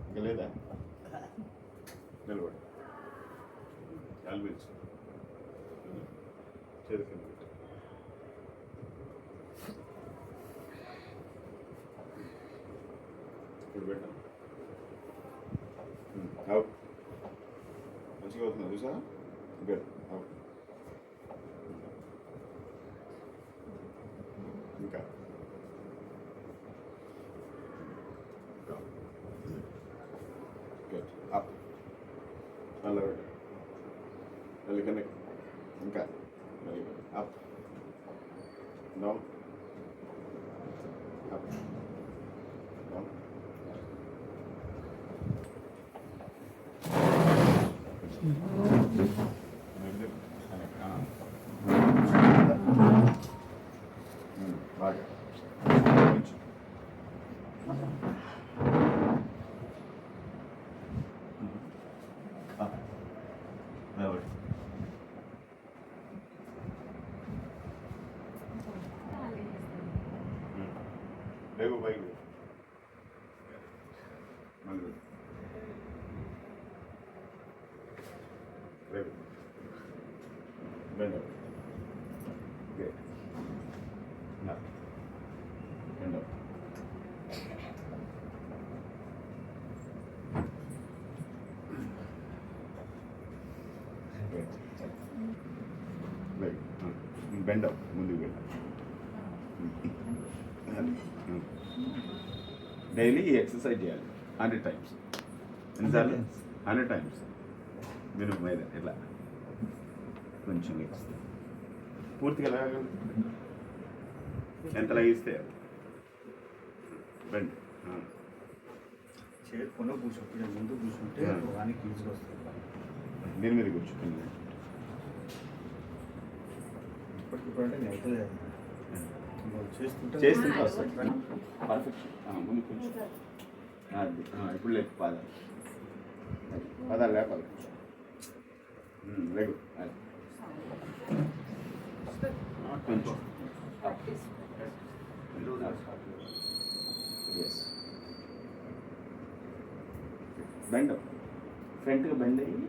ఇంకా లేదా నిలబడి ఆల్వేస్ చేరుకుంది ఇప్పుడు పెట్టాం అవుట్ మంచిగా అవుతుంది చూసా గుడ్ అవుట్ ఇంకా గుడ్ అప్ అలా పెట్టు మళ్ళీ కనెక్ట్ ఇంకా very good up down up down బాగా కొంచెం లేవు బైక్ మళ్ళీ లేవు బెండ్ గుడ్ నా బెండ్ బెండ్ ముందుకు వెళ్ళి డైలీ ఎక్సర్సైజ్ చేయాలి 100 times ఎన్నిసార్లు 100 times మీరు మీద ఇలా కొంచెం ఎక్కిస్తే పూర్తిగా లాగలుగుతుంది ఎంత లాగిస్తే బెండ్ చేయకుండా కూర్చోండి ముందు కూర్చుంటే వానికి ఈజీగా వస్తుంది దీని మీద కూర్చుంటుంది ఇప్పటికిప్పుడంటే నేను అవుతుంది చేస్తుంటే వస్తుంది పర్ఫెక్ట్ ముందు కొంచెం అది ఇప్పుడు లేపు పాదాలు పాదాలు లేపాలి లేకు అది కొంచెం ఎస్ బెండ్ ఫ్రంట్గా బెండ్ అయ్యి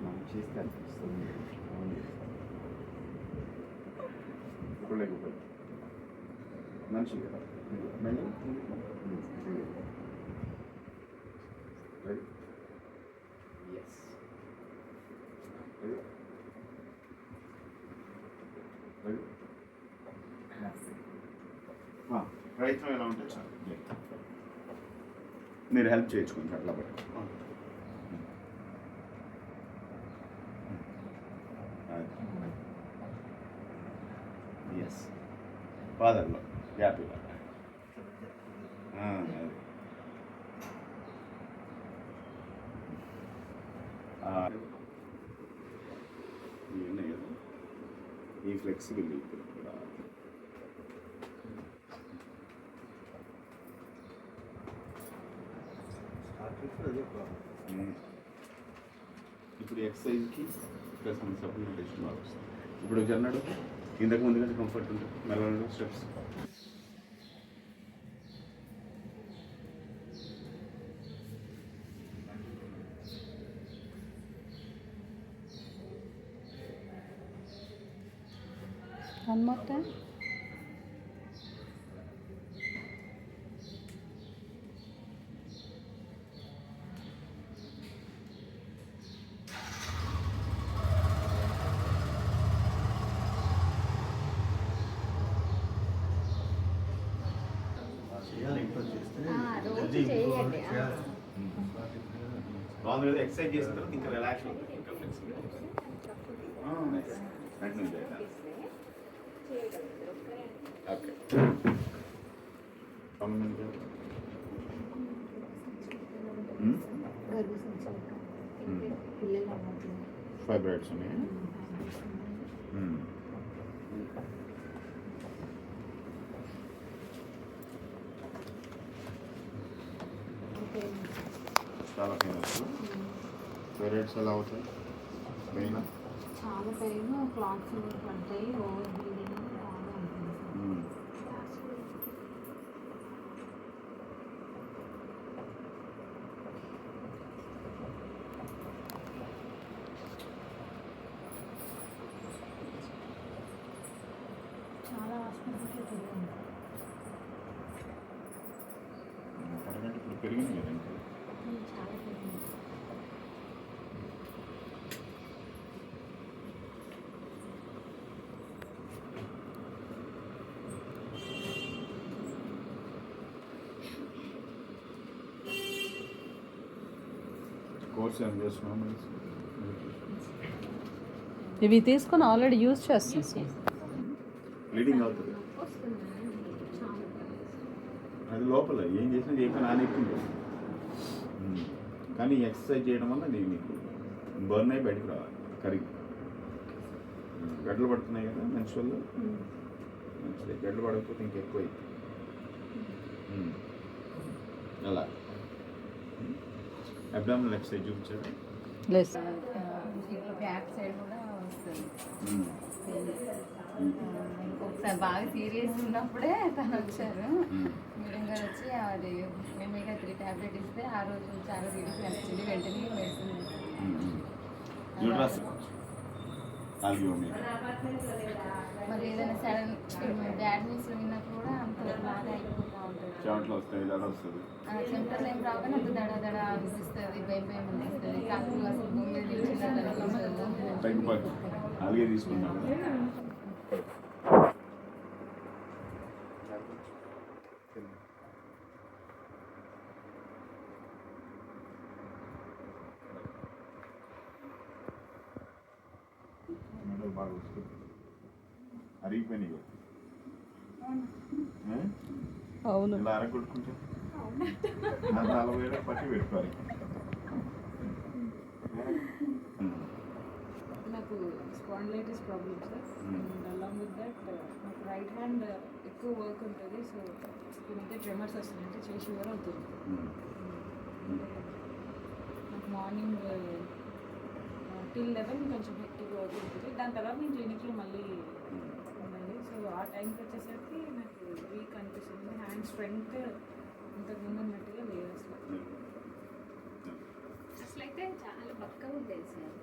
మనం చేస్తే అనిపిస్తుంది ఇప్పుడు లేకపోతే మంచిగా బెండ్ ఎస్ ప్రయత్నం ఎలా ఉంటే చాలు మీరు హెల్ప్ చేయొచ్చు కొంచెం అట్లా బట్టి ఎస్ ఫాదర్లో గ్యాప్ ఇవ్వాలి ఇవన్నీ కదా ఈ ఫ్లెక్సిబిలిటీ కూడా ఇప్పుడు ఎక్సర్సైజ్కి ప్లస్ మన సప్లిమెంటేషన్ బాగా వస్తుంది ఇప్పుడు జన్నాడు ఇంతకు ముందు కంటే కంఫర్ట్ ఉంటుంది మెల్లగా స్టెప్స్ One more time. రోజు చేయండి బాగుంది ఎక్సర్సైజ్ చేసిన తర్వాత ఇంకా రిలాక్స్ అవుతుంది ఇంకా ఫ్లెక్సిబుల్ ఓకే ఫైబ్రాయిడ్స్ ఉన్నాయి చాలా ఫేమస్ ఫైబ్రాయిడ్స్ ఎలా అవుతాయి పెయిన్ చాలా పెయిన్ క్లాత్స్ పడతాయి ఓవర్ బ్లీడింగ్ బాగా ఉంటుంది చాలా హాస్పిటల్స్లో తిరిగాను. అరగంట ఇప్పుడు పెరిగింది కదండి. చాలా తిరిగాను. కోర్స్ ఏం చేస్తున్నాం ఇవి తీసుకొని ఆల్రెడీ యూజ్ చేస్తుంది సార్. బ్లీడింగ్ అవుతుంది. అది లోపల ఏం చేసినా చేయకుండా నానెక్కింది. కానీ ఎక్సర్సైజ్ చేయడం వల్ల నీకు బర్న్ అయ్యి బయటకు రావాలి కరిగి. గడ్డలు పడుతున్నాయి కదా మెన్స్ట్రువల్, మంచిది. గడ్డలు పడకపోతే ఇంకెక్కువ అవుతుంది. అలా అబ్డామినల్ ఎక్సర్సైజ్ చూపించారు. లేదు సార్. బ్యాక్ సైడ్ కూడా వస్తుంది. ఒకసారి బాగా సీరియస్ ఉన్నప్పుడే తను వచ్చారు. మేడం గారు వచ్చి అది మేమేగా 3 టాబ్లెట్ ఇస్తే ఆ రోజు చాలా రిలీఫ్ అనిపించింది. వెంటనే మెడిసిన్ యూట్రస్ ఆల్వియోమీటర్. మరి ఏదైనా సడన్ బ్యాడ్ న్యూస్ విన్నప్పుడు కూడా అంత బాగా అయిపోతూ ఉంటుంది. చెమటలు వస్తాయి, దడ వస్తుంది. చెమటలు ఏం రాగానే అంత దడ అనిపిస్తుంది, భయం భయం అనిపిస్తుంది. కాళ్ళు అసలు భూమి మీద నిలిచినట్టు అనిపిస్తుంది. తగ్గిపోతుంది. అలాగే తీసుకున్నాం. బాగా వస్తుంది. అరిగిపోయినాయి. అవును. ఇలా అరగొట్టుకుంటే 40 పట్టి పెట్టుకోవాలి. నాకు spondylitis problem sir. And along with that నాకు రైట్ హ్యాండ్ ఎక్కువ వర్క్ ఉంటుంది. సో ఈ మధ్య ట్రెమర్స్ వస్తుంది, అంటే చేసి కూడా అవుతుంది. నాకు మార్నింగ్ టిల్ 11 కొంచెం హెక్టిక్ వర్క్ ఉంటుంది. దాని తర్వాత నేను క్లినిక్లో మళ్ళీ ఉండాలి. సో ఆ టైంకి వచ్చేసరికి నాకు వీక్ అనిపిస్తుంది. హ్యాండ్ స్ట్రెంగ్త్ ఇంతకుముందు ఉన్నట్టుగా లేదు అసలు. అసలు అయితే చాలా బక్కగా ఉండేది సార్.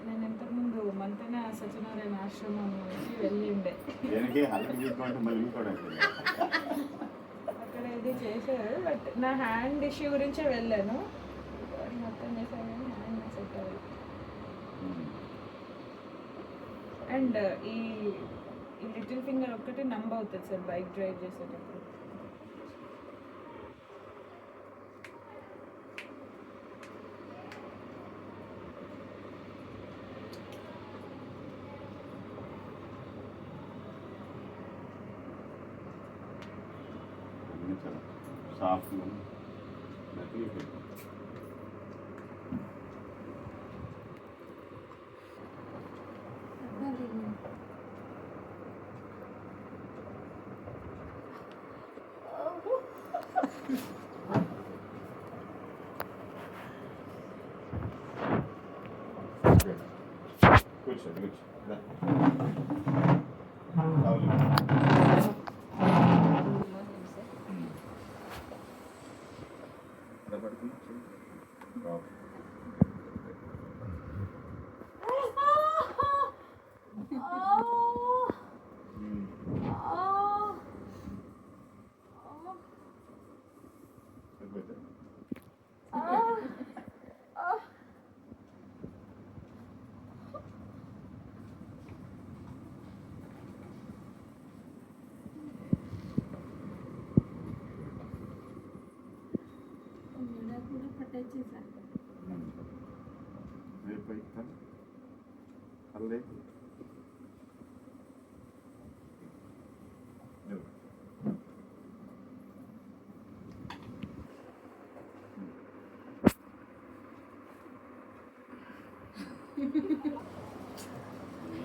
నేను ఇంతకుముందు మంతెన సత్యనారాయణ ఆశ్రమం నుంచి వెళ్ళి ఉండే. దేనికి హెల్త్ చూసుకుంటే మళ్ళీ ఇంకోటి అక్కడ ఇది చేశారు. బట్ నా హ్యాండ్ ఇష్యూ గురించే వెళ్ళాను. మొత్తం చేశాను కానీ హ్యాండ్ సెట్ అవ్వదు. అండ్ ఈ లిటిల్ ఫింగర్ ఒక్కటి నంబ్ అవుతుంది సార్ బైక్ డ్రైవ్ చేసేటప్పుడు. సాఫ్ట్ కూర్చోండి.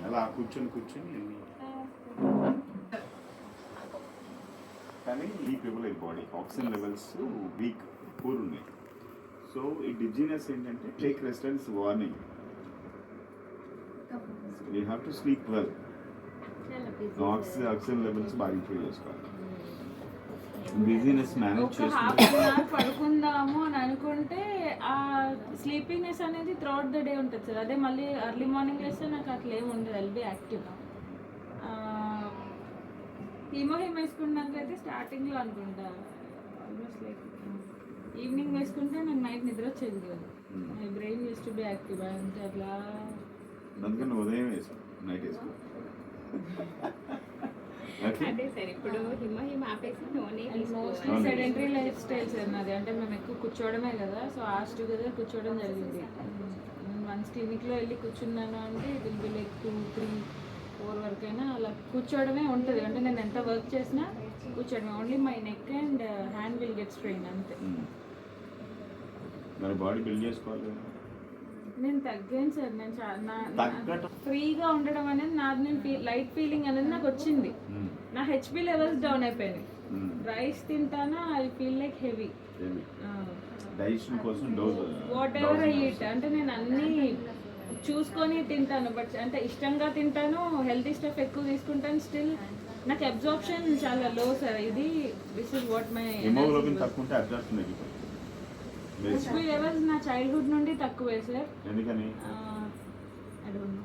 అలా కూర్చొని కానీ ఈ ప్రివలైజ్ body oxygen levels weak poor ఉన్నాయి. సో ఈ డిజీనెస్ ఏంటంటే take rest and warning. You have to sleep well. చాలా busy. ఆక్సిజన్ లెవెల్స్ బాగా ఇంప్రూవ్ చేసుకోవాలి. బిజీనెస్ మేనేజ్ ఒక హాఫ్ చేసుకుంటే అన్ అవర్ పడుకుందాము అని అనుకుంటే ఆ స్లీపింగ్నెస్ అనేది త్రూఅవుట్ ద డే ఉంటుంది సార్. అదే మళ్ళీ ఎర్లీ మార్నింగ్ లేస్తే నాకు అట్లా ఏమి ఉండదు, ఐల్ బి యాక్టివ్. హిమోహిమ్ వేసుకున్నాక అయితే స్టార్టింగ్లో అనుకుంటా ఆల్మోస్ట్ లైక్ ఈవినింగ్ వేసుకుంటే నాకు నైట్ నిద్ర వచ్చేది కాదు. My brain use to be active అంటే అట్లా. అందుకని ఉదయం వేసుకో, నైట్ వేసుకో. ఓకే, అదే సార్ ఇప్పుడు హిమ ఆపేసి నూనె mostly sedentary life style sir నాది. అంటే మేము ఎక్కువ కూర్చోవడమే కదా, సో ఆస్ టుగెదర్ కూర్చోవడం జరిగింది. నేను వన్స్ క్లినిక్లో వెళ్ళి కూర్చున్నాను అంటే ఇట్ విల్ బి లైక్ 2, 3, 4 వరకైనా అలా కూర్చోవడమే ఉంటుంది. అంటే నేను ఎంత వర్క్ చేసినా కూర్చోవడమే. Only my neck and hand will get strain అంతే. మరి బాడీ బిల్డ్ చేసుకోవాలి కదా. నేను తగ్గాను సార్. నేను తగ్గటం ఫ్రీగా ఉండడం అనేది నాది, నేను లైట్ ఫీలింగ్ అనేది నాకు వచ్చింది. నా హెచ్పి లెవెల్స్ డౌన్ అయిపోయినాయి. రైస్ తింటానా I feel like heavy. Digestion కోసం dose whatever I eat అంటే నేను అన్నీ చూసుకొని తింటాను. బట్ అంటే ఇష్టంగా తింటాను, హెల్తీ స్టఫ్ ఎక్కువ తీసుకుంటాను. స్టిల్ నాకు అబ్జార్ప్షన్ చాలా లో sir. This is what my haemoglobin తక్కువ ఉంటే అబ్జార్ప్షన్ తగ్గిపోతుంది. హెచ్పి లెవెల్స్ నా చైల్డ్హుడ్ నుండి తక్కువే సార్. ఎందుకని? I don't know,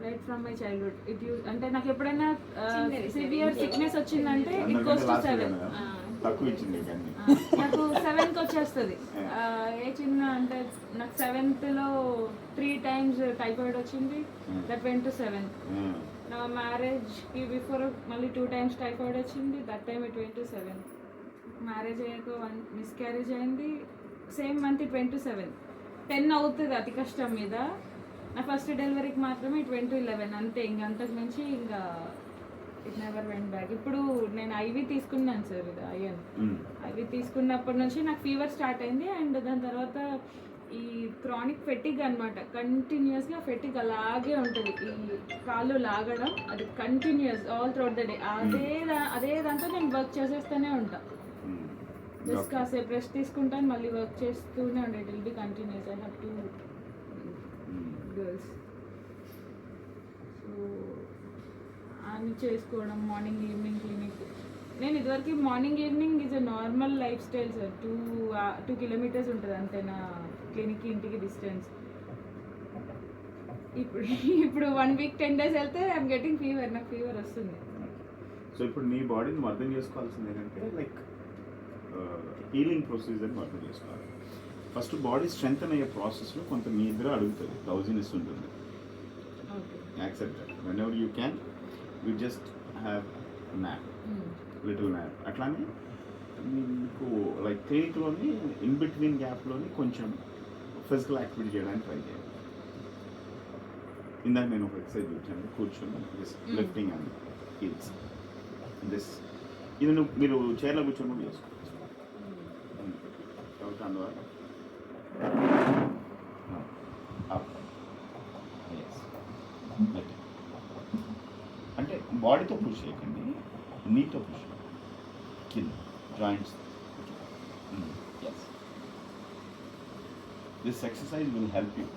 right from my childhood it use. అంటే నాకు ఎప్పుడైనా సివియర్ సిక్నెస్ వచ్చిందంటే ఇట్ గోస్ టు 7. తక్కువ ఇచ్చింది కానీ నాకు 7కి వచ్చేస్తుంది. ఏ చిన్న అంటే నాకు 7th-లో 3 times టైఫాయిడ్ వచ్చింది. That went to 7. నా మ్యారేజ్కి బిఫోర్ మళ్ళీ 2 times టైఫాయిడ్ వచ్చింది. That time it went to 7. Marriage అయ్యాక 1 మిస్క్యారేజ్ అయింది. Same month it went to 7. 10 అవుతుంది అతి కష్టం మీద. నా ఫస్ట్ డెలివరీకి మాత్రమే ఇట్ వెంట్ టు 11 అంతే. ఇంక అంతకు మించి ఇంకా ఇట్ నెవర్ వెంట్ బ్యాక్. ఇప్పుడు నేను ఐవి తీసుకున్నాను సార్, ఇది ఐఎన్ ఐవి తీసుకున్నప్పటి నుంచి నాకు ఫీవర్ స్టార్ట్ అయింది. అండ్ దాని తర్వాత ఈ క్రానిక్ ఫెటిగ్ అనమాట. కంటిన్యూస్గా ఫెటిగ్ అలాగే ఉంటుంది. ఈ కాళ్ళు లాగడం అది continuous all throughout the day. అదే దాంతో నేను వర్క్ చేసేస్తూనే ఉంటాను. జస్ట్ కాసేపు రెస్ట్ తీసుకుంటాను, మళ్ళీ వర్క్ చేస్తూనే ఉండే. It will be continuous. I have 2 girls. So అన్ని చేసుకోవడం, మార్నింగ్ ఈవినింగ్ క్లినిక్. నేను ఇదివరకు morning evening is a normal life style sir. 2 kilometers ఉంటుంది అంతే నా క్లినిక్కి ఇంటికి డిస్టెన్స్. ఇప్పుడు 1 week 10 days వెళ్తే ఐఎమ్ గెటింగ్ ఫీవర్. నాకు ఫీవర్ వస్తుంది. సో ఇప్పుడు నీ బాడీని అర్థం చేసుకోవాల్సింది ఏంటంటే లైక్ హీలింగ్ ప్రొసీజర్ని అర్థం చేసుకోవాలి. ఫస్ట్ బాడీ స్ట్రెంగ్తన్ అయ్యే ప్రాసెస్లో కొంత మీ ఇద్దరు అడుగుతుంది, డ్రౌజినెస్ ఉంటుంది. Accept that. When ever you can you just have nap, little nap. అట్లానే మీకు లైక్ క్లినిక్లోని ఇన్ బిట్వీన్ గ్యాప్లోని కొంచెం ఫిజికల్ యాక్టివిటీ చేయడానికి ట్రై చేయాలి. ఇందాక నేను ఒక ఎక్సర్సైజ్ చూసాను, కూర్చొని just lifting and heels. This ఇది మీరు చైర్లో కూర్చొని కూడా చేసుకోవచ్చు. అందువల్ల అంటే బాడీతో పుష్ చేయకండి, నీతో పుష్ కింద joints. Yes, this exercise will help you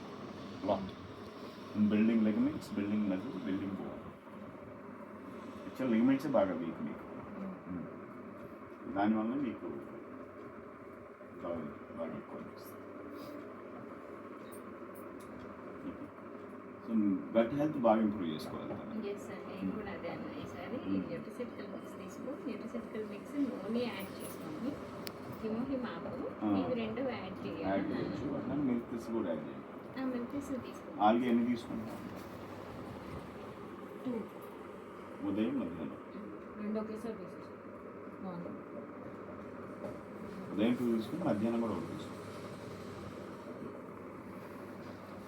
lot in building ligaments, building muscle, building bone. Actual లిగమెంట్సే బాగా వీక్ మీకు. దానివల్ల మీకు బాగా ఎక్కువ అనిపిస్తుంది. సో గట్ హెల్త్ బాగా ఇంప్రూవ్ చేసుకోవాలి. ఎస్ సార్, నేను కూడా అదే అన్నా. ఈసారి న్యూట్రిసెటికల్ మిక్స్ తీసుకో. న్యూట్రిసెటికల్ మిక్స్ నూనె యాడ్ చేసుకోండి. హిమోహిమాకు ఇవి 2 యాడ్ యాడ్ చేయాలి. చేయొచ్చు. అట్లా మిల్క్ తీసి కూడా యాడ్ చేయండి. మిల్క్ తీసుకోండి. ఆల్గా ఎన్ని తీసుకుంటాం? 2 ఉదయం మధ్యాహ్నం. 2 ఒకేసారి తీసేసి ఉదయం 2 తీసుకుని మధ్యాహ్నం కూడా 1 తీసుకుంటాం.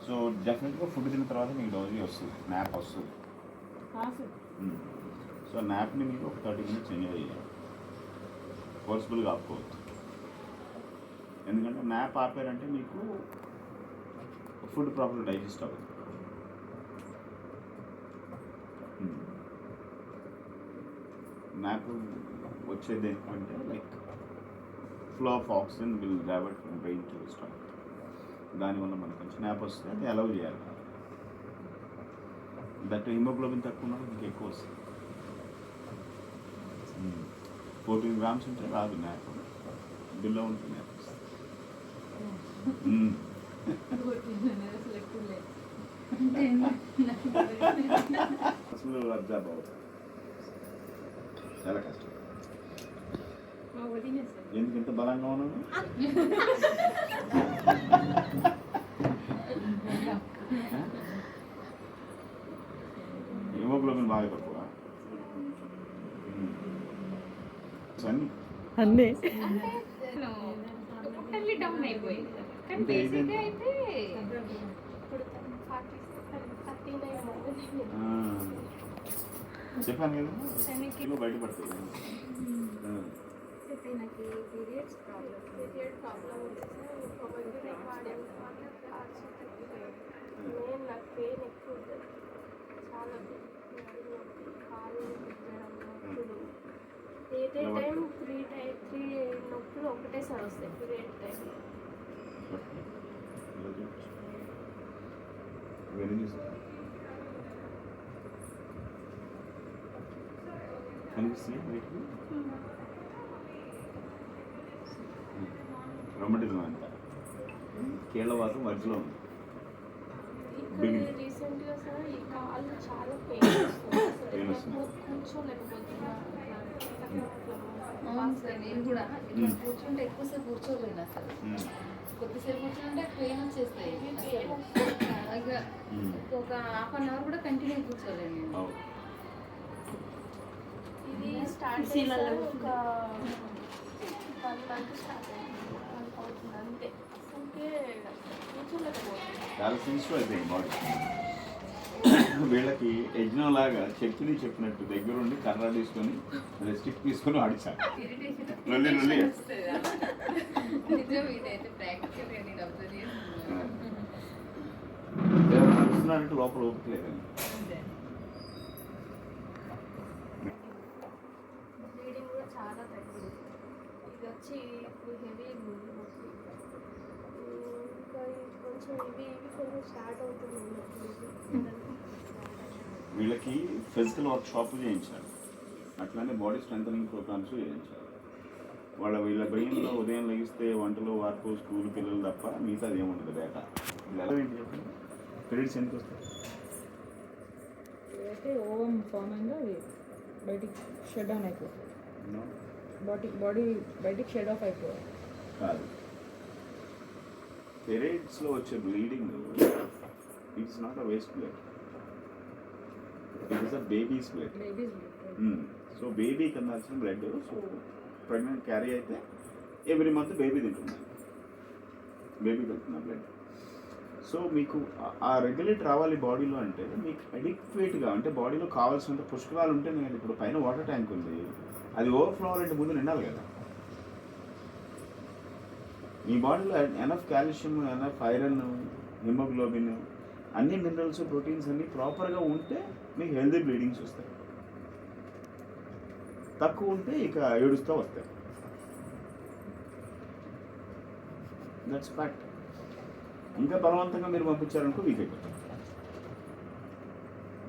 సో డెఫినెట్గా ఫుడ్ తిన్న తర్వాత మీకు డోజీ వస్తుంది, న్యాప్ వస్తుంది. సో న్యాప్ని మీరు ఒక 30 minutes ఎంజాయ్ చేయాలి. ఫోర్స్ఫుల్గా ఆపుకోవద్దు. ఎందుకంటే న్యాప్ ఆపారంటే మీకు ఫుడ్ ప్రాపర్ డైజెస్ట్ అవ్వదు. న్యాప్ వచ్చేది ఏంటంటే like flow of oxygen will divert from brain to stomach. దానివల్ల మనకు కొంచెం న్యాప్ వస్తుంది. అది అలౌ చేయాలి. దట్ హిమోగ్లోబిన్ తక్కువ ఉన్నప్పుడు మీకు ఎక్కువ వస్తుంది. 14 grams ఉంటే రాదు మ్యాప్, బిలో ఉంటుంది మ్యాప్. అసలు అబ్జర్వ్ అవుతుంది, చాలా కష్టం. మా వదిన సార్ ఎందుకు ఇంత బలంగా ఉన్నాను? హిమోగ్లోబిన్ బాగా తక్కువ అన్ని అన్నీ టోటల్లీ డౌన్ అయిపోయింది. కానీ అంటే బేసిక్గా అయితే ఇప్పుడు 39 చెప్పాను కదా కిలో బయటపడతాయి. అయితే నాకు పీరియడ్స్ ప్రాబ్లం ఉంది సార్. ఇంకొకటి నాకు వాడే నేను నాకు పెయిన్ ఎక్కువ ఉంటుంది, చాలా కాలు నొప్పులు, ఏ టైం 3 నొప్పులు ఒకటేసారి వస్తాయి పీరియడ్ టైం. కనిపిస్తుంది బయటికి రొమాటిజం అంతా కీళ్ళవాతం మధ్యలో ఉంది. ఇప్పుడు రీసెంట్గా సార్ ఈ కాళ్ళు చాలా పెయిన్ వస్తుంది, Pain వస్తుంది. కూర్చోలేకపోతున్నా. అవును సార్, నేను కూడా ఇట్లా కూర్చుంటే ఎక్కువసేపు కూర్చోలేను అసలు. కొద్దిసేపు కూర్చుంటే పెయిన్ వచ్చేస్తాయి అసలు. అలాగా ఒక హాఫ్ అన్ అవర్ కూడా కంటిన్యూ కూర్చోలేను నేను. ఇది స్టార్ట్ ఒక 1 month స్టార్ట్ అవుతుంది అంతే. అసలుకే కూర్చోలేకపోతుంది. చాలా సెన్సిటివ్ అయిపోయింది బాడీ. వీళ్ళకి యజ్ఞం లాగా చెప్పినట్టు దగ్గరుండి కర్ర తీసుకొని స్టిక్ తీసుకొని ఆడిచారు. లొల్లి లొల్లి నిజం, ఇదైతే ప్రాక్టికల్ నేను అబ్జర్వ్ చేస్తున్నాను. నడుస్తున్నారంటే లోపల ఓపికలేదండి. బ్లీడింగ్ కూడా చాలా తగ్గింది. ఇది వచ్చి ఇప్పుడు హెవీ ఉంది నొప్పి. ఇంకా కొంచెం ఇవి కొంచెం స్టార్ట్ అవుతుంది నొప్పి. వీళ్ళకి ఫిజికల్ వర్క్ షాపులు చేయించాలి, అట్లానే బాడీ స్ట్రెంథనింగ్ ప్రోగ్రామ్స్ చేయించాలి. వీళ్ళ బ్రెయిన్లో ఉదయం లెగిస్తే వంటలు వార్పు స్కూల్ పిల్లలు తప్ప మిగతా అది ఏముండదు డేటా. ఇలా ఏంటి చెప్పండి, పీరియడ్స్ ఎందుకు వస్తాయి? అయితే ఓవం ఫామ్ అయిందో అది బయటికి షట్ డౌన్ అయిపోతుంది, బాడీ బయటికి షెడ్ ఆఫ్ అయిపోవాలి. కాదు, పీరియడ్స్లో వచ్చే bleeding it's not a waste blood, it is a babies blood. Babies so బేబీకి అందాల్సిన బ్లడ్, సో ప్రెగ్నెంట్ క్యారీ అయితే ఎవ్రీ మంత్ బేబీ తింటున్నాను, బేబీకి వెళ్తున్నా బ్లడ్. సో మీకు ఆ రెగ్యులేట్ రావాలి బాడీలో అంటే మీకు అడిక్వేట్గా, అంటే బాడీలో కావాల్సినంత పుష్కరాలు ఉంటే, నేను ఇప్పుడు పైన వాటర్ ట్యాంక్ ఉంది, అది ఓవర్ఫ్లో అవ్వాలంటే ముందు నిండాలి కదా. మీ బాడీలో enough calcium, enough iron, haemoglobin, అన్ని మినరల్స్ ప్రోటీన్స్ అన్నీ ప్రాపర్గా ఉంటే మీకు హెల్దీ బ్లీడింగ్స్ వస్తాయి. తక్కువ ఉంటే ఇక ఏడుస్తూ వస్తాయి. That's fact. ఇంకా బలవంతంగా మీరు పంపించారనుకో వీక్ అయిపోతుంది.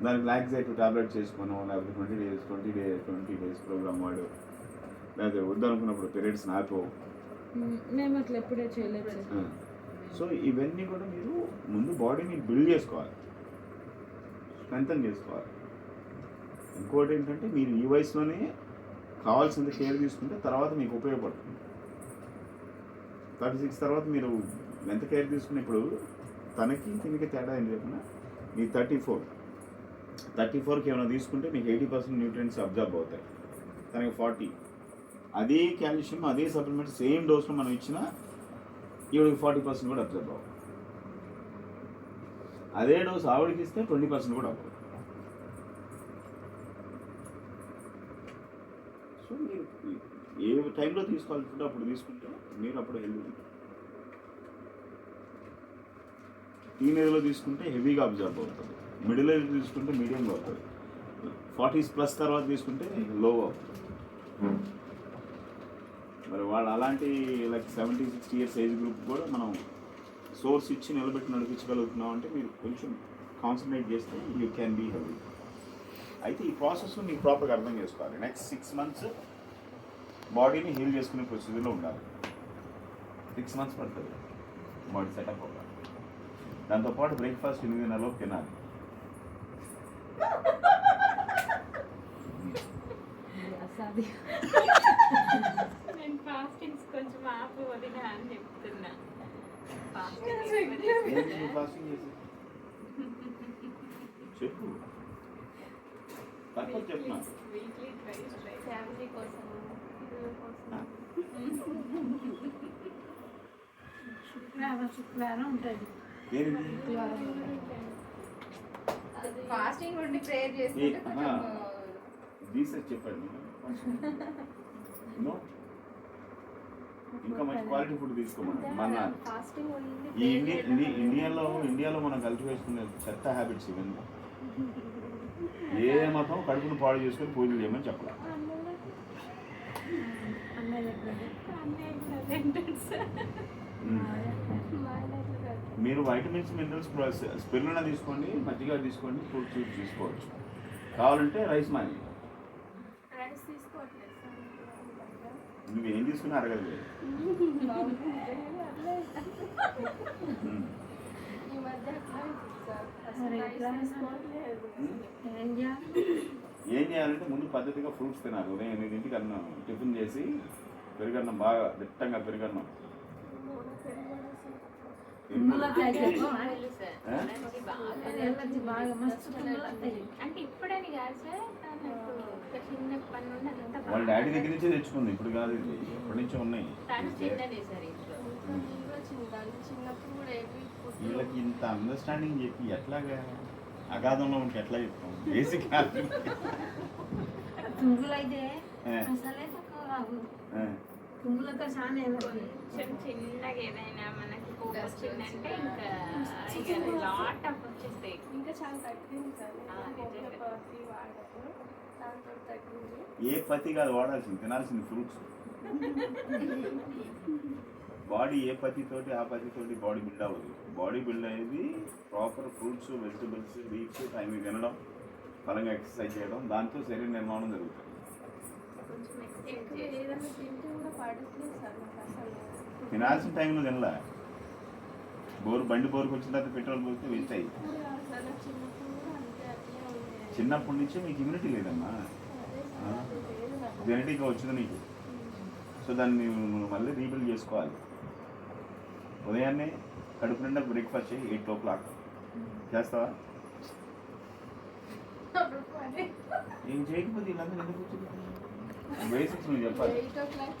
దానికి లాక్సైట్ టాబ్లెట్ చేసుకోను, లేకపోతే 20 days ప్రోగ్రామ్ వాడు, లేకపోతే వద్దనుకున్నప్పుడు పీరియడ్స్ నాపో. మేము అట్లా ఎప్పుడే చేయలేదు. సో ఇవన్నీ కూడా మీరు ముందు బాడీని బిల్డ్ చేసుకోవాలి, స్ట్రెంథన్ చేసుకోవాలి. ఇంకోటి ఏంటంటే మీరు ఈ వయసులోనే కావాల్సినంత కేర్ తీసుకుంటే తర్వాత మీకు ఉపయోగపడుతుంది. 36 తర్వాత మీరు ఎంత కేర్ తీసుకుని, ఇప్పుడు దీనికి తేడా ఏంటి చెప్పిన, మీ 34కి ఏమైనా తీసుకుంటే మీకు 80% న్యూట్రియంట్స్ అబ్జర్వ్ అవుతాయి, తనకి 40. అదే కాల్షియం అదే సప్లిమెంట్ సేమ్ డోస్లో మనం ఇచ్చినా ఈవిడికి 40% కూడా అబ్జర్వ్ అవ్వదు. అదే డోస్ ఆవిడకి ఇస్తే 20% కూడా అవ్వదు. సో మీరు ఏ టైంలో తీసుకోవాల్సింటే అప్పుడు తీసుకుంటే మీరు అప్పుడు హెల్తీ. టీనేజ్లో తీసుకుంటే హెవీగా అబ్జర్వ్ అవుతుంది, మిడిల్ ఏజ్ తీసుకుంటే మీడియంగా అవుతుంది, 40s+ తర్వాత తీసుకుంటే లో అవుతుంది. మరి వాళ్ళు అలాంటి లైక్ 70-60 years ఏజ్ గ్రూప్ కూడా మనం సోర్స్ ఇచ్చి నిలబెట్టి నడిపించగలుగుతున్నాం అంటే మీరు కొంచెం కాన్సన్ట్రేట్ చేస్తే యూ క్యాన్ బీ హెల్దీ. అయితే ఈ ప్రాసెస్ నీకు ప్రాపర్గా అర్థం చేసుకోవాలి. నెక్స్ట్ 6 months బాడీని హీల్ చేసుకునే ప్రొసీజర్లో ఉండాలి. 6 months పడుతుంది బాడీ సెటప్ అవ్వాలి. దాంతోపాటు బ్రేక్ఫాస్ట్ 8 గంటలలోపు తినాలి. నేను ఫాస్టింగ్స్ కొంచెం ఆపు వదినా అని చెప్తున్నా. ఏంటి నువ్వు ఫాస్టింగ్ చేసి చెప్పు, తక్కువ చెప్పు నాకు. వీక్లీ ట్వైస్ ఫ్యామిలీ కోసం పిల్లల కోసం శుక్రవారం ఉంటుంది. ఏంటి ఫాస్టింగ్ ఉండి ప్రేయర్ చేసుకుంటే కొంచెం రీసెర్చ్ చెప్పండి. నో, ఇంకా మంచి క్వాలిటీ ఫుడ్ తీసుకోమని మన ఫాస్టింగ్ ఉంది. ఈ ఇండియాలో మనం కల్టివేసుకునే చెత్త హ్యాబిట్స్ ఇవన్నీ. ఏ మతం కడుపును పాడు చేసుకొని పూజలు చేయమని చెప్పాలి. మీరు వైటమిన్స్ మినరల్స్ స్పిరులినా తీసుకోండి, మజ్జిగ తీసుకోండి, ఫ్రూట్ జ్యూస్ తీసుకోవచ్చు. కావాలంటే రైస్ మాని రైస్ తీసుకోవట్లేదు సార్. నువ్వు ఏం తీసుకున్నా అడగదు. ఈ మధ్య అట్లా అవుతుంది సార్. అసలు రైస్ తీసుకోవట్లేదు. ఏం చేయాలంటే ముందు పద్ధతిగా ఫ్రూట్స్ తినాలి. ఉదయం 8 అన్నం టిఫిన్ చేసి పెరుగన్నం బాగా దిట్టంగా పెరుగన్నం. అంటే ఇప్పుడని కాదు సార్, నాకు ఒక చిన్నప్పటి నుండి అదంతా వాళ్ళ డాడీ దగ్గర నుంచే తెచ్చుకుంది, ఇప్పుడు కాదు, ఇది ఎప్పటి నుంచో ఉన్నాయి. తను చిన్నదే సార్ ఇంట్లో. నేను కూడా చిన్నప్పుడు కూడా ఏవి ఫుడ్ వీళ్ళకి ఇంత అండర్స్టాండింగ్ చెప్పి ఎట్లాగా అగాధంలో ఉంటే ఎట్లా చెప్తాం? బేసిక్ తుంగులైతే అసలే తక్కువ రావు. తుంగులతో చాలా కొంచెం చిన్నగా ఏదైనా మనకి కోపం వచ్చిందంటే ఇంకా లాట్ ఆఫ్ వచ్చేస్తాయి. ఇంకా చాలా తగ్గింది సార్. నిజంగా. కాఫీ వాడటం దాంతో తగ్గింది. ఏ పత్తి కాదు వాడాల్సింది, తినాల్సింది ఫ్రూట్స్. బాడీ ఏ పత్తితోటి ఆ పత్తితోటి బాడీ బిల్డ్ అవ్వదు. బాడీ బిల్డ్ అయ్యేది ప్రాపర్ ఫ్రూట్స్, వెజిటబుల్స్, లీవ్స్ టైంకి తినడం, బలంగా ఎక్సర్సైజ్ చేయడం, దాంతో శరీర నిర్మాణం జరుగుతుంది. కొంచెం ఎక్కువ ఎక్స్చేంజ్ ఏదైనా తింటే కూడా పడట్లేదు సార్ నాకు అసలు. తినాల్సిన టైంలో తినలే. బండి బోరుకు వచ్చిన తర్వాత పెట్రోల్ పోతే వేస్ట్ అయ్యి. ఇప్పుడు కాదు సార్, నాకు చిన్నప్పుడు కూడా అంతే అట్లే ఉండేది. చిన్నప్పటి నుంచే మీకు ఇమ్యూనిటీ లేదమ్మా, అదే సార్, అది లేదు నాకు. జెనెటిక్గా వచ్చింది నీకు. సో దాన్ని నువ్వు మళ్ళీ రీబిల్డ్ చేసుకోవాలి. ఉదయాన్నే కడుపు నిండా బ్రేక్ఫాస్ట్ చేయి. 8 o'clock చేస్తావా? అప్పుడు పని. ఏం చేయకపోతే వీళ్ళందరూ ఎందుకు వచ్చింది? బేసిక్స్ నువ్వు చెప్పాలి. 8 o'clock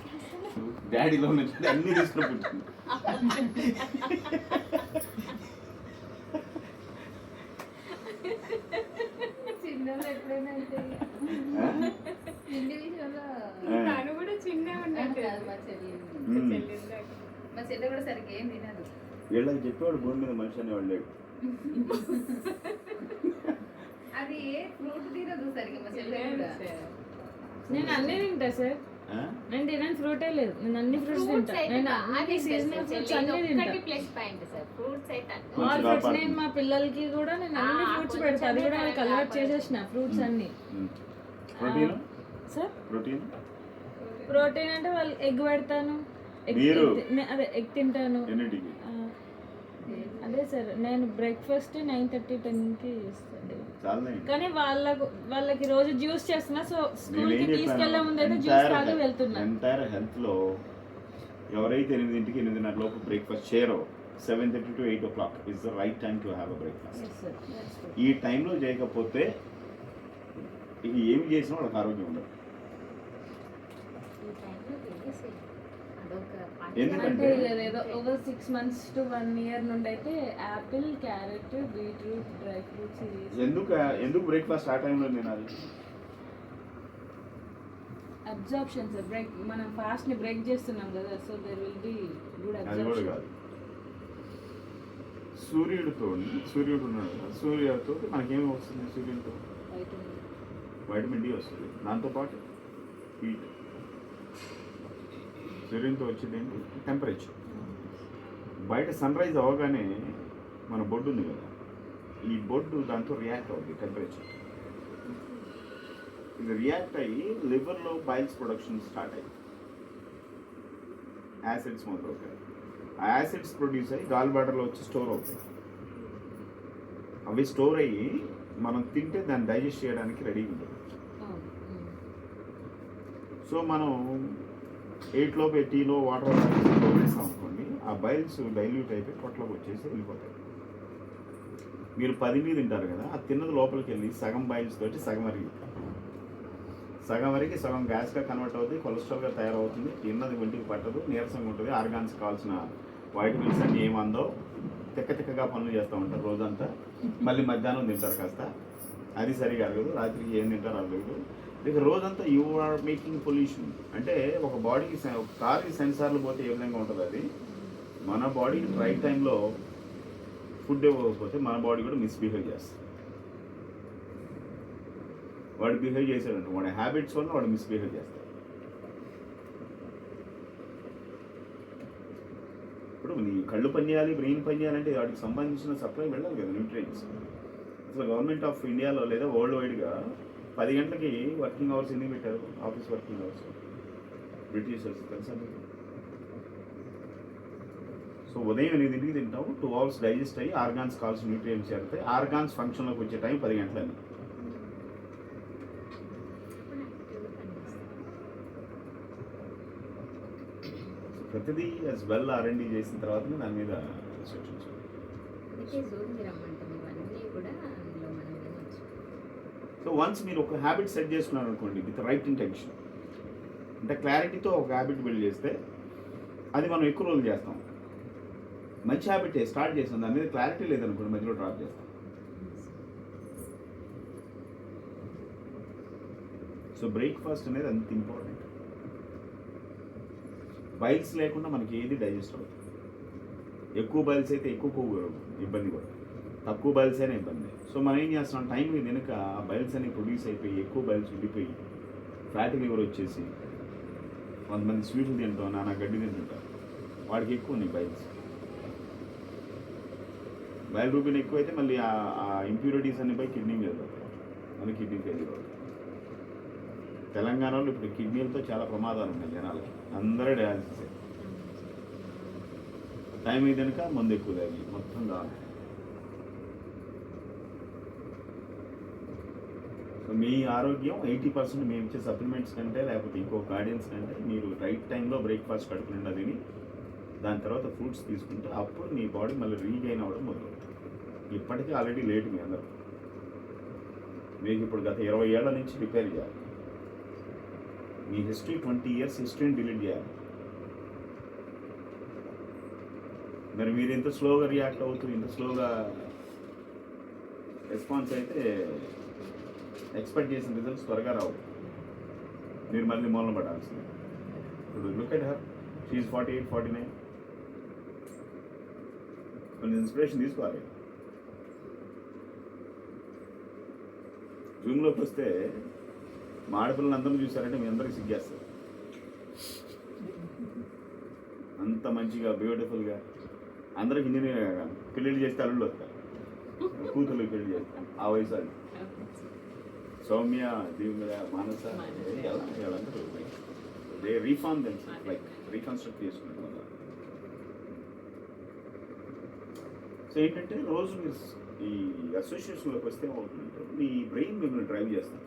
డాడీలో నుంచి అన్నీ తీసుకుని పుట్టింది. చిన్నోళ్ళు ఎప్పుడైనా అయితే తిండి విషయంలో తను కూడా చిన్న ఉన్నట్టు. కాదు మా చెల్లి. మా చెల్లి కూడా సరిగ్గా ఏం తినదు. వీళ్ళకి చెప్పేవాడు భూమి మీద మనిషి అనేవాడు లేడు. అది ఏ ఫ్రూట్ తినదు సరిగ్గా మా చెల్లి కూడా. నేను అన్నీ తింటా సార్. ఆ? నేను తినని ఫ్రూటే లేదు. నేను అన్ని ఫ్రూట్స్ తింటా. నేను అన్ని సీజనల్ ఫ్రూట్స్ అన్ని తింటా. ప్లస్ పాయింట్ సార్, ఫ్రూట్స్ అయితే కొంచెం ఆల్ ఫ్రూట్స్ కాపాడు. నేను మా పిల్లలకి కూడా నేను అన్ని ఫ్రూట్స్ పెడతా. అది కూడా వాళ్ళకి అలవాటు చేసేసిన ఫ్రూట్స్ అన్ని. ప్రోటీన్ సార్ ప్రోటీన్ ప్రోటీన్ అంటే వాళ్ళు ఎగ్ పెడతాను. మీరు? అదే ఎగ్ తింటాను. ఎన్నింటికి? అదే సార్, నేను బ్రేక్ఫాస్ట్ 9:30, 10కి చేస్తాను. చాలా కానీ వాళ్ళకి రోజు జ్యూస్ చేస్తున్నా. సో స్కూల్ కి తీసుకెళ్లే ముందు అయితే జ్యూస్ తాగి వెళ్తున్నా. ఎంటైర్ హెల్త్ లో ఎవరైతే 8ంటికి 8:30 లోపు బ్రేక్ఫాస్ట్ చేయరో 7:30 to 8 o'clock is the right time to have a breakfast. Yes, sir. That's true. ఈ టైంలో చేయకపోతే ఇది ఏమి చేసినా వాళ్ళకి ఆరోగ్యం ఉండదు. ఈ టైంలో తెలిసి అదొక ఎందుకంటే అంటే ఏదో ఒక 6 months to 1 year నుండి అయితే apple, carrot, beetroot, dry fruits ఎందుకు బ్రేక్ఫాస్ట్ ఆ టైంలో తినాలి? Absorption sir. బ్రేక్ మనం ఫాస్ట్ ని బ్రేక్ చేస్తున్నాం కదా. So there will be good అది కూడా అబ్జార్ప్షన్. కాదు. సూర్యుడు ఉన్నాడు కదా, సూర్యుడితో మనకేమి వస్తుంది? సూర్యుడితో వైటమిన్ డి వస్తుంది. దాంతోపాటు హీట్. సూర్యునితో వచ్చింది ఏంటి? టెంపరేచర్. బయట సన్ రైజ్ అవ్వగానే మన బొడ్డు ఉంది కదా, ఈ బొడ్డు దాంతో రియాక్ట్ అవుతుంది టెంపరేచర్. ఇది రియాక్ట్ అయ్యి లివర్లో బైల్స్ ప్రొడక్షన్ స్టార్ట్ అయ్యి యాసిడ్స్ మొదలవుతాయి. ఆ యాసిడ్స్ ప్రొడ్యూస్ అయ్యి గాల్ బ్లాడర్లో వచ్చి స్టోర్ అవుతాయి. అవి స్టోర్ అయ్యి మనం తింటే దాన్ని డైజెస్ట్ చేయడానికి రెడీగా ఉంటుంది. సో మనం 8 లోపు టీలో వాటర్ వేస్తాం అనుకోండి, ఆ బైల్స్ డైల్యూట్ అయిపోయి పొట్టలోకి వచ్చేసి వెళ్ళిపోతాయి. మీరు 10 మీద తింటారు కదా, ఆ తిన్నది లోపలికి వెళ్ళి సగం బైల్స్ తోటి సగం వరకు సగం గ్యాస్గా కన్వర్ట్ అవుతుంది, కొలెస్ట్రాల్గా తయారవుతుంది. తిన్నది ఒంటికి పట్టదు, నీరసంగా ఉంటుంది. ఆర్గాన్స్ కావాల్సిన వైటమిన్స్ అన్నీ ఏమందో తిక్కగా పనులు చేస్తూ ఉంటారు రోజంతా. మళ్ళీ మధ్యాహ్నం తింటారు కాస్త, అది సరిగా అరగదు. రాత్రికి ఏం తింటారు అరగదు. ఇక రోజంతా యూ ఆర్ మేకింగ్ పొల్యూషన్. అంటే ఒక బాడీకి ఒక కార్కి సెన్సార్లు పోతే ఏ విధంగా ఉంటుంది, అది మన బాడీ రైట్ టైంలో ఫుడ్ ఇవ్వకపోతే మన బాడీ కూడా మిస్బిహేవ్ చేస్తుంది. వాడు బిహేవ్ చేశాడంటే వాడి హ్యాబిట్స్ వల్ల వాడు మిస్బిహేవ్ చేస్తాడు. ఇప్పుడు నీ కళ్ళు పనిచేయాలి, బ్రెయిన్ పనిచేయాలంటే వాటికి సంబంధించిన సప్లై వెళ్ళాలి కదా, న్యూట్రియంట్స్. అసలు గవర్నమెంట్ ఆఫ్ ఇండియాలో లేదా వరల్డ్ వైడ్గా 10 గంటలకి వర్కింగ్ అవర్స్ ఎందుకు పెట్టారు? ఆఫీస్ వర్కింగ్ అవర్స్ బ్రిటిషర్స్ తెలుసా మీకు? సో ఉదయం 8 తింటాం, 2 అవర్స్ డైజెస్ట్ అయ్యి ఆర్గాన్స్ కావాల్సిన న్యూట్రియంట్స్ చేరుతాయి. ఆర్గాన్స్ ఫంక్షన్లోకి వచ్చే టైం 10 గంటలని. ప్రతిదీ యాజ్ వెల్ R&D చేసిన తర్వాత దాని మీద రిస్ట్రిక్షన్స్. సో వన్స్ మీరు ఒక హ్యాబిట్ సెట్ చేసుకున్నారు అనుకోండి విత్ రైట్ ఇంటెన్షన్, అంటే క్లారిటీతో ఒక హ్యాబిట్ బిల్డ్ చేస్తే అది మనం ఎక్కువ రోజులు చేస్తాం. మంచి హ్యాబిట్ స్టార్ట్ చేస్తాం, దాని మీద క్లారిటీ లేదనుకోండి మధ్యలో డ్రాప్ చేస్తాం. సో బ్రేక్ఫాస్ట్ అనేది అంత ఇంపార్టెంట్. బైల్స్ లేకుండా మనకి ఏది డైజెస్ట్ అవుతుంది. ఎక్కువ బైల్స్ అయితే ఎక్కువ ఇబ్బంది పడుతుంది, తక్కువ బైల్స్ అయినా ఇబ్బంది. సో మనం ఏం చేస్తున్నాం, టైం మీద వెనుక ఆ బైల్స్ అనేవి ప్రొడ్యూస్ అయిపోయి ఎక్కువ బైల్స్ ఉండిపోయి ఫ్యాటీ లివర్ వచ్చేసి కొంతమంది స్వీట్లు తింటాం, నానా గడ్డి తింటుంటారు, వాడికి ఎక్కువ ఉన్నాయి బైల్స్. బైల్ రూబిన్ ఎక్కువైతే మళ్ళీ ఆ ఇంప్యూరిటీస్ అన్ని పోయి కిడ్నీ మీద పడతాయి, మళ్ళీ కిడ్నీ ఫెయిల్యూర్ అవుతాయి. తెలంగాణలో ఇప్పుడు కిడ్నీలతో చాలా ప్రమాదాలు ఉన్నాయి జనాలకి, అందరూ డయాలసిస్. టైం అయ్యేదనుక మందు ఎక్కువ తాగి మొత్తం కావాలి. సో మీ ఆరోగ్యం 80% మేము ఇచ్చే సప్లిమెంట్స్ కంటే లేకపోతే ఇంకో గార్డియన్స్ కంటే మీరు రైట్ టైంలో బ్రేక్ఫాస్ట్ కడుపునిండా తిని దాని తర్వాత ఫ్రూట్స్ తీసుకుంటే అప్పుడు మీ బాడీ మళ్ళీ రీగైన్ అవ్వడం మొదలవుతుంది. ఇప్పటికీ ఆల్రెడీ లేట్ మీ అందరూ. మీకు ఇప్పుడు గత 20 ఏళ్ల నుంచి రిపేర్ చేయాలి. మీ హిస్టరీ 20 years హిస్టరీని డిలీట్ చేయాలి. మరి మీరు ఇంత స్లోగా రియాక్ట్ అవుతూ ఇంత స్లోగా రెస్పాన్స్ అయితే ఎక్స్పెక్ట్ చేసిన రిజల్ట్స్ త్వరగా రావు. మీరు మళ్ళీ మూలన పడాల్సింది. ఇప్పుడు లుక్ ఎట్ హర్, షీఈ్ 48, 49. కొంచెం ఇన్స్పిరేషన్ తీసుకోవాలి. జూమ్లోకి వస్తే మా ఆడపిల్లలు అందరూ చూసారంటే మీ అందరికీ సిగ్గేస్తారు. అంత మంచిగా బ్యూటిఫుల్గా అందరికి ఇంజనీర్ పెళ్ళిళ్ళు చేస్తే అల్లుళ్ళు వస్తారు, కూతుర్లు పెళ్లి చేస్తారు. ఆ వయసు అది సౌమ్య, దీవుల, మానస వాళ్ళందరూ they reform themself, like reconstruct చేసుకుంటారు. సో ఏంటంటే రోజు మీరు ఈ అసోసియేషన్లోకి వస్తే ఏమవుతుందంటే మీ బ్రెయిన్ మిమ్మల్ని డ్రైవ్ చేస్తుంది.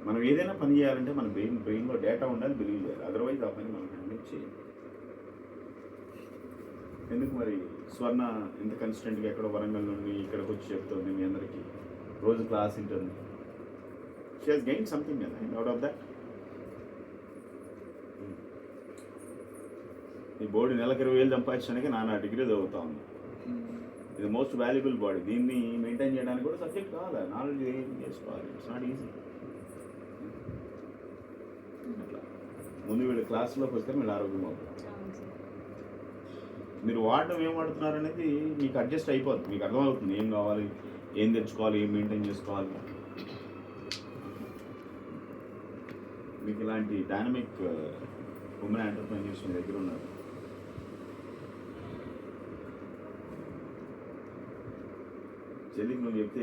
మనం ఏదైనా పని చేయాలంటే మన బ్రెయిన్లో డేటా ఉండాలి, బిలీవ్ చేయాలి. అదర్వైజ్ ఆ పని మనం హ్యాండిల్ చేయాలి. ఎందుకు మరి స్వర్ణ ఇంత కన్సిస్టెంట్గా ఎక్కడో వరంగల్ నుండి ఇక్కడికి వచ్చి చెప్తుంది మీ అందరికీ, రోజు క్లాస్ ఉంటుంది. She has gain something out of that. ఈ బాడీ నెలకు 20,000 సంపాదించడానికి నానా డిగ్రీ చదువుతా ఉంది. ఇది మోస్ట్ వాల్యుబుల్ బాడీ. దీన్ని మెయింటైన్ చేయడానికి కూడా సబ్జెక్ట్ కావాలి, నాలెడ్జ్ చేసుకోవాలి. It's not easy. అట్లా ముందు వీళ్ళు క్లాస్లోకి వస్తే మీరు ఆరోగ్యం అవుతుంది. మీరు వాడడం ఏం వాడుతున్నారు అనేది మీకు అడ్జస్ట్ అయిపోతుంది, మీకు అర్థమవుతుంది ఏం కావాలి, ఏం తెచ్చుకోవాలి, ఏం మెయింటైన్ చేసుకోవాలి. మీకు ఇలాంటి డైనమిక్ ఉమెన్ ఎంటర్‌ప్రెన్యూర్స్ మీ దగ్గర ఉన్నారు. చెల్లికి నువ్వు చెప్తే